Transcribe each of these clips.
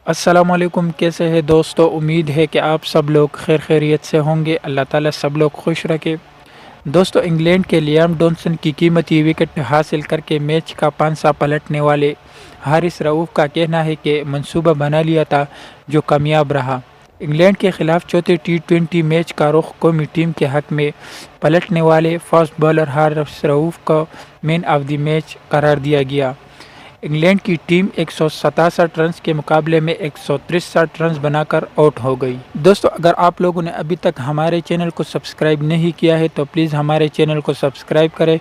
السلام علیکم، کیسے ہیں دوستو؟ امید ہے کہ آپ سب لوگ خیر خیریت سے ہوں گے۔ اللہ تعالیٰ سب لوگ خوش رکھے۔ دوستو، انگلینڈ کے لیام ڈونسن کی قیمتی وکٹ حاصل کر کے میچ کا پانسا پلٹنے والے حارث رؤوف کا کہنا ہے کہ منصوبہ بنا لیا تھا جو کامیاب رہا۔ انگلینڈ کے خلاف چوتھے ٹی20 میچ کا رخ قومی ٹیم کے حق میں پلٹنے والے فاسٹ بالر حارث رؤوف کو مین آف دی میچ قرار دیا گیا۔ انگلینڈ کی ٹیم 167 رنز کے مقابلے میں 163 رنز بنا کر آؤٹ ہو گئی۔ دوستو، اگر آپ لوگوں نے ابھی تک ہمارے چینل کو سبسکرائب نہیں کیا ہے تو پلیز ہمارے چینل کو سبسکرائب کریں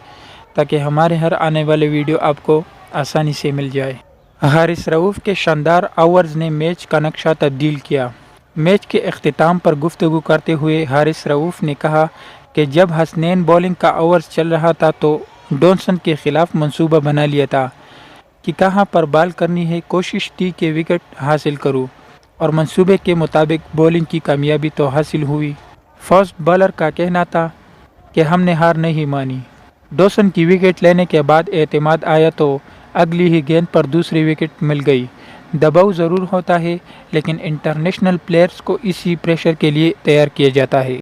تاکہ ہمارے ہر آنے والے ویڈیو آپ کو آسانی سے مل جائے۔ حارث رؤوف کے شاندار اوورز نے میچ کا نقشہ تبدیل کیا۔ میچ کے اختتام پر گفتگو کرتے ہوئے حارث رؤوف نے کہا کہ جب حسنین بولنگ کا اوورز چل رہا تھا تو ڈونسن کے خلاف منصوبہ بنا لیا تھا کہ کہاں پر بال کرنی ہے۔ کوشش تھی کہ وکٹ حاصل کروں اور منصوبے کے مطابق بولنگ کی کامیابی تو حاصل ہوئی۔ فاسٹ بالر کا کہنا تھا کہ ہم نے ہار نہیں مانی۔ ڈونسن کی وکٹ لینے کے بعد اعتماد آیا تو اگلی ہی گیند پر دوسری وکٹ مل گئی۔ دباؤ ضرور ہوتا ہے لیکن انٹرنیشنل پلیئرز کو اسی پریشر کے لیے تیار کیا جاتا ہے۔